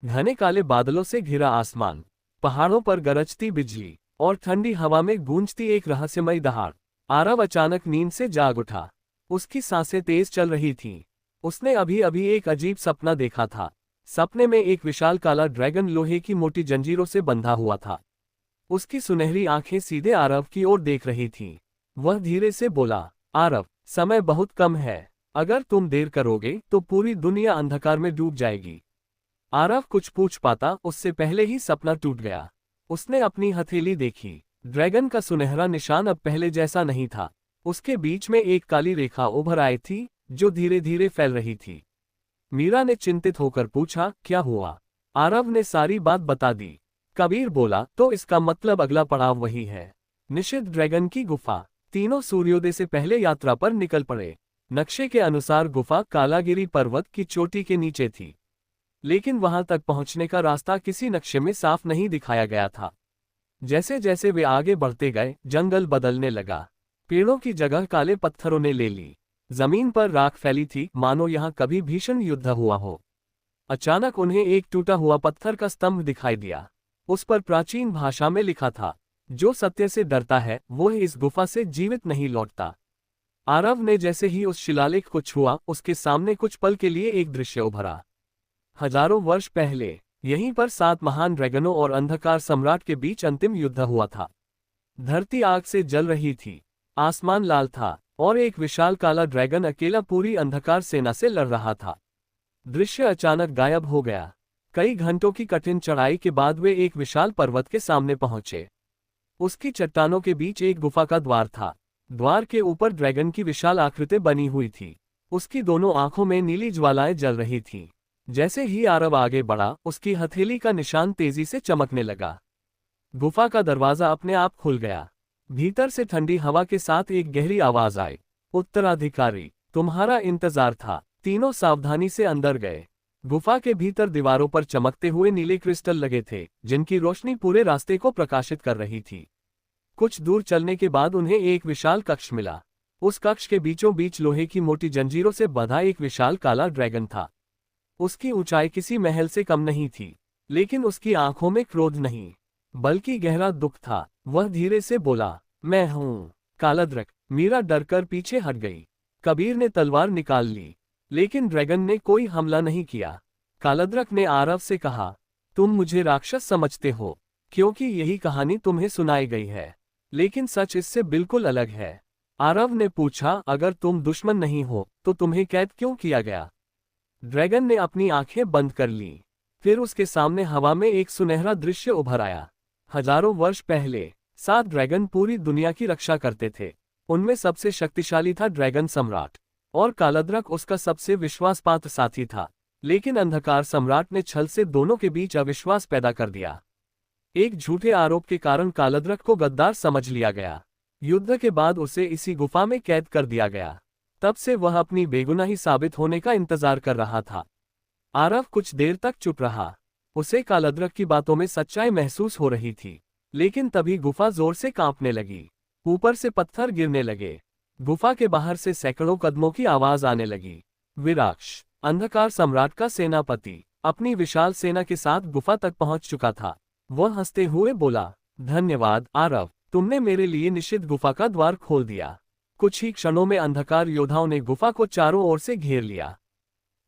घने काले बादलों से घिरा आसमान, पहाड़ों पर गरजती बिजली और ठंडी हवा में गूंजती एक रहस्यमयी दहाड़। आरव अचानक नींद से जाग उठा। उसकी सांसें तेज चल रही थीं। उसने अभी अभी एक अजीब सपना देखा था। सपने में एक विशाल काला ड्रैगन लोहे की मोटी जंजीरों से बंधा हुआ था। उसकी सुनहरी आंखें सीधे आरव की ओर देख रही थीं। वह धीरे से बोला, आरव, समय बहुत कम है। अगर तुम देर करोगे तो पूरी दुनिया अंधकार में डूब जाएगी। आरव कुछ पूछ पाता उससे पहले ही सपना टूट गया। उसने अपनी हथेली देखी। ड्रैगन का सुनहरा निशान अब पहले जैसा नहीं था। उसके बीच में एक काली रेखा उभर आई थी जो धीरे धीरे फैल रही थी। मीरा ने चिंतित होकर पूछा, क्या हुआ? आरव ने सारी बात बता दी। कबीर बोला, तो इसका मतलब अगला पड़ाव वही है, निषिद्ध ड्रैगन की गुफा। तीनों सूर्योदय से पहले यात्रा पर निकल पड़े। नक्शे के अनुसार गुफा कालागिरी पर्वत की चोटी के नीचे थी, लेकिन वहां तक पहुंचने का रास्ता किसी नक्शे में साफ नहीं दिखाया गया था। जैसे जैसे वे आगे बढ़ते गए, जंगल बदलने लगा। पेड़ों की जगह काले पत्थरों ने ले ली। जमीन पर राख फैली थी, मानो यहां कभी भीषण युद्ध हुआ हो। अचानक उन्हें एक टूटा हुआ पत्थर का स्तंभ दिखाई दिया। उस पर प्राचीन भाषा में लिखा था, जो सत्य से डरता है वो इस गुफा से जीवित नहीं लौटता। आरव ने जैसे ही उस शिलालेख को छुआ, उसके सामने कुछ पल के लिए एक दृश्य उभरा। हजारों वर्ष पहले यहीं पर 7 महान ड्रैगनों और अंधकार सम्राट के बीच अंतिम युद्ध हुआ था। धरती आग से जल रही थी, आसमान लाल था और एक विशाल काला ड्रैगन अकेला पूरी अंधकार सेना से लड़ रहा था। दृश्य अचानक गायब हो गया। कई घंटों की कठिन चढ़ाई के बाद वे एक विशाल पर्वत के सामने पहुंचे। उसकी चट्टानों के बीच एक गुफा का द्वार था। द्वार के ऊपर ड्रैगन की विशाल आकृति बनी हुई थी। उसकी दोनों आंखों में नीली ज्वालाएं जल रही थीं। जैसे ही आरव आगे बढ़ा, उसकी हथेली का निशान तेजी से चमकने लगा। गुफा का दरवाजा अपने आप खुल गया। भीतर से ठंडी हवा के साथ एक गहरी आवाज आई, उत्तराधिकारी, तुम्हारा इंतजार था। तीनों सावधानी से अंदर गए। गुफा के भीतर दीवारों पर चमकते हुए नीले क्रिस्टल लगे थे, जिनकी रोशनी पूरे रास्ते को प्रकाशित कर रही थी। कुछ दूर चलने के बाद उन्हें एक विशाल कक्ष मिला। उस कक्ष के बीचों बीच लोहे की मोटी जंजीरों से बंधा एक विशाल काला ड्रैगन था। उसकी ऊंचाई किसी महल से कम नहीं थी, लेकिन उसकी आंखों में क्रोध नहीं, बल्कि गहरा दुख था। वह धीरे से बोला, मैं हूं कालाद्रक। मीरा डरकर पीछे हट गई। कबीर ने तलवार निकाल ली, लेकिन ड्रैगन ने कोई हमला नहीं किया। कालाद्रक ने आरव से कहा, तुम मुझे राक्षस समझते हो, क्योंकि यही कहानी तुम्हें सुनाई गई है, लेकिन सच इससे बिल्कुल अलग है। आरव ने पूछा, अगर तुम दुश्मन नहीं हो तो तुम्हें कैद क्यों किया गया? ड्रैगन ने अपनी आंखें बंद कर लीं। फिर उसके सामने हवा में एक सुनहरा दृश्य उभर आया। हजारों वर्ष पहले 7 ड्रैगन पूरी दुनिया की रक्षा करते थे। उनमें सबसे शक्तिशाली था ड्रैगन सम्राट, और कालाद्रक उसका सबसे विश्वासपात्र साथी था। लेकिन अंधकार सम्राट ने छल से दोनों के बीच अविश्वास पैदा कर दिया। एक झूठे आरोप के कारण कालाद्रक को गद्दार समझ लिया गया। युद्ध के बाद उसे इसी गुफा में कैद कर दिया गया। तब से वह अपनी बेगुनाही साबित होने का इंतजार कर रहा था। आरव कुछ देर तक चुप रहा। उसे कालाद्रक की बातों में सच्चाई महसूस हो रही थी। लेकिन तभी गुफा जोर से कांपने लगी। ऊपर से पत्थर गिरने लगे। गुफा के बाहर से सैकड़ों कदमों की आवाज आने लगी। विराक्ष, अंधकार सम्राट का सेनापति, अपनी विशाल सेना के साथ गुफा तक पहुंच चुका था। वह हंसते हुए बोला, धन्यवाद आरव, तुमने मेरे लिए निषिद्ध गुफा का द्वार खोल दिया। कुछ ही क्षणों में अंधकार योद्धाओं ने गुफा को चारों ओर से घेर लिया।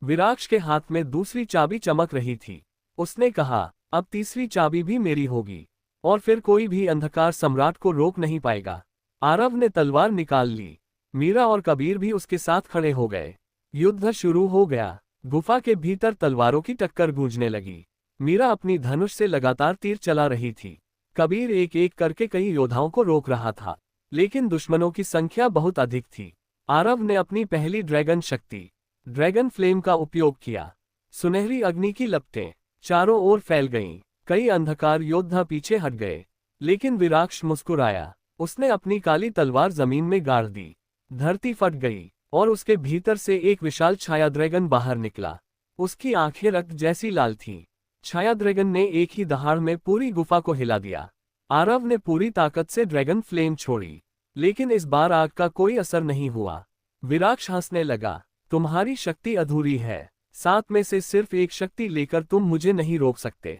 विराक्ष के हाथ में दूसरी चाबी चमक रही थी। उसने कहा, अब तीसरी चाबी भी मेरी होगी, और फिर कोई भी अंधकार सम्राट को रोक नहीं पाएगा। आरव ने तलवार निकाल ली। मीरा और कबीर भी उसके साथ खड़े हो गए। युद्ध शुरू हो गया। गुफा के भीतर तलवारों की टक्कर गूंजने लगी। मीरा अपनी धनुष से लगातार तीर चला रही थी। कबीर एक एक करके कई योद्धाओं को रोक रहा था, लेकिन दुश्मनों की संख्या बहुत अधिक थी। आरव ने अपनी पहली ड्रैगन शक्ति, ड्रैगन फ्लेम का उपयोग किया। सुनहरी अग्नि की लपटें चारों ओर फैल गईं। कई अंधकार योद्धा पीछे हट गए, लेकिन विराक्ष मुस्कुराया। उसने अपनी काली तलवार जमीन में गाड़ दी। धरती फट गई और उसके भीतर से एक विशाल छाया ड्रैगन बाहर निकला। उसकी आंखें रक्त जैसी लाल थीं। छाया ड्रैगन ने एक ही दहाड़ में पूरी गुफा को हिला दिया। आरव ने पूरी ताकत से ड्रैगन फ्लेम छोड़ी, लेकिन इस बार आग का कोई असर नहीं हुआ। विराक्ष हंसने लगा, तुम्हारी शक्ति अधूरी है, सात में से सिर्फ एक शक्ति लेकर तुम मुझे नहीं रोक सकते।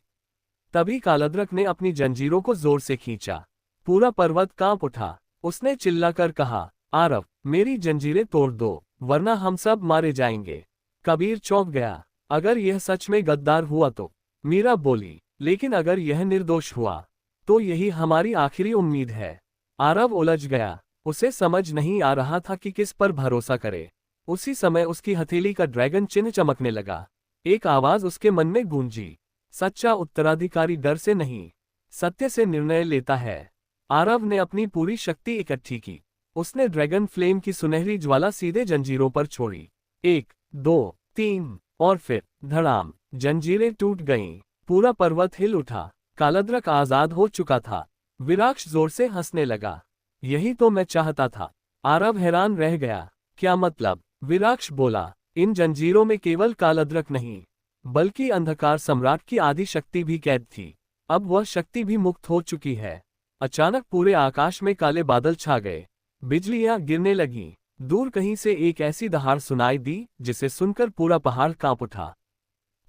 तभी कालद्रक ने अपनी जंजीरों को जोर से खींचा। पूरा पर्वत कांप उठा। उसने चिल्लाकर कहा, आरव, मेरी जंजीरें तोड़ दो, वरना हम सब मारे जाएंगे। कबीर चौंक गया। अगर यह सच में गद्दार हुआ तो? मीरा बोली, लेकिन अगर यह निर्दोष हुआ तो यही हमारी आखिरी उम्मीद है। आरव उलझ गया। उसे समझ नहीं आ रहा था कि किस पर भरोसा करे। उसी समय उसकी हथेली का ड्रैगन चिन्ह चमकने लगा। एक आवाज उसके मन में गूंजी, सच्चा उत्तराधिकारी डर से नहीं, सत्य से निर्णय लेता है। आरव ने अपनी पूरी शक्ति इकट्ठी की। उसने ड्रैगन फ्लेम की सुनहरी ज्वाला सीधे जंजीरों पर छोड़ी। 1, 2, 3 और फिर धड़ाम, जंजीरें टूट गईं। पूरा पर्वत हिल उठा। कालद्रक आजाद हो चुका था। विराक्ष जोर से हंसने लगा। यही तो मैं चाहता था। आरव हैरान रह गया। क्या मतलब? विराक्ष बोला, इन जंजीरों में केवल कालद्रक नहीं, बल्कि अंधकार सम्राट की आदि शक्ति भी कैद थी। अब वह शक्ति भी मुक्त हो चुकी है। अचानक पूरे आकाश में काले बादल छा गए। बिजलियां गिरने लगीं। दूर कहीं से एक ऐसी दहाड़ सुनाई दी जिसे सुनकर पूरा पहाड़ कांप उठा।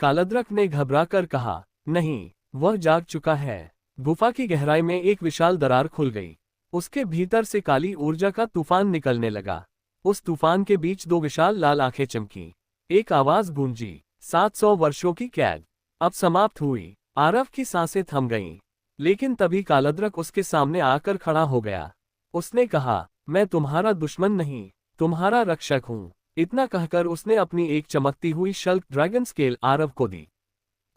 कालद्रक ने घबराकर कहा, नहीं, वह जाग चुका है। गुफा की गहराई में एक विशाल दरार खुल गई। उसके भीतर से काली ऊर्जा का तूफान निकलने लगा। उस तूफान के बीच दो विशाल लाल आंखें चमकी। एक आवाज गूंजी, 700 वर्षों की कैद अब समाप्त हुई। आरव की सांसें थम गईं। लेकिन तभी कालद्रक उसके सामने आकर खड़ा हो गया। उसने कहा, मैं तुम्हारा दुश्मन नहीं, तुम्हारा रक्षक हूं। इतना कहकर उसने अपनी एक चमकती हुई शल्क ड्रैगन स्केल आरव को दी।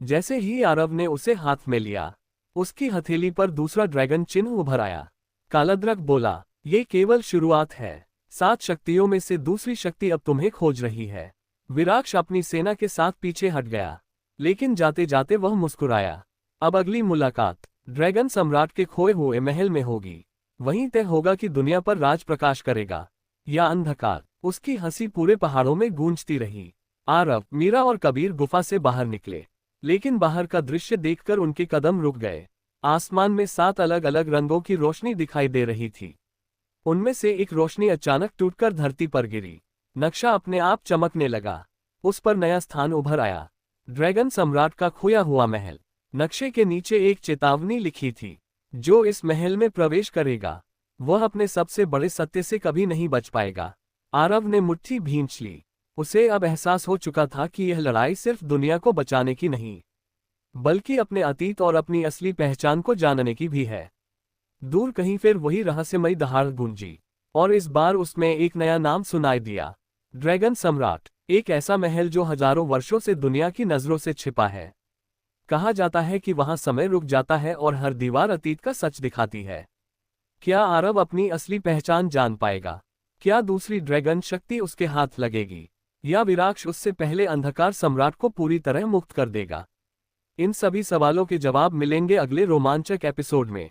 जैसे ही आरव ने उसे हाथ में लिया, उसकी हथेली पर दूसरा ड्रैगन चिन्ह उभर आया। कालद्रक बोला, ये केवल शुरुआत है। 7 शक्तियों में से दूसरी शक्ति अब तुम्हें खोज रही है। विराक्ष अपनी सेना के साथ पीछे हट गया, लेकिन जाते जाते वह मुस्कुराया। अब अगली मुलाकात ड्रैगन सम्राट के खोए हुए महल में होगी। वहीं तय होगा कि दुनिया पर राज प्रकाश करेगा या अंधकार। उसकी हंसी पूरे पहाड़ों में गूंजती रही। आरव, मीरा और कबीर गुफा से बाहर निकले, लेकिन बाहर का दृश्य देखकर उनके कदम रुक गए। आसमान में 7 अलग अलग रंगों की रोशनी दिखाई दे रही थी। उनमें से एक रोशनी अचानक टूटकर धरती पर गिरी। नक्शा अपने आप चमकने लगा। उस पर नया स्थान उभर आया, ड्रैगन सम्राट का खोया हुआ महल। नक्शे के नीचे एक चेतावनी लिखी थी, जो इस महल में प्रवेश करेगा वह अपने सबसे बड़े सत्य से कभी नहीं बच पाएगा। आरव ने मुट्ठी भींच ली। उसे अब एहसास हो चुका था कि यह लड़ाई सिर्फ दुनिया को बचाने की नहीं, बल्कि अपने अतीत और अपनी असली पहचान को जानने की भी है। दूर कहीं फिर वही रहस्यमयी दहाड़ गूंजी, और इस बार उसमें एक नया नाम सुनाई दिया, ड्रैगन सम्राट। एक ऐसा महल जो हजारों वर्षों से दुनिया की नजरों से छिपा है। कहा जाता है कि वहां समय रुक जाता है और हर दीवार अतीत का सच दिखाती है। क्या आरव अपनी असली पहचान जान पाएगा? क्या दूसरी ड्रैगन शक्ति उसके हाथ लगेगी, या विराक्ष उससे पहले अंधकार सम्राट को पूरी तरह मुक्त कर देगा? इन सभी सवालों के जवाब मिलेंगे अगले रोमांचक एपिसोड में।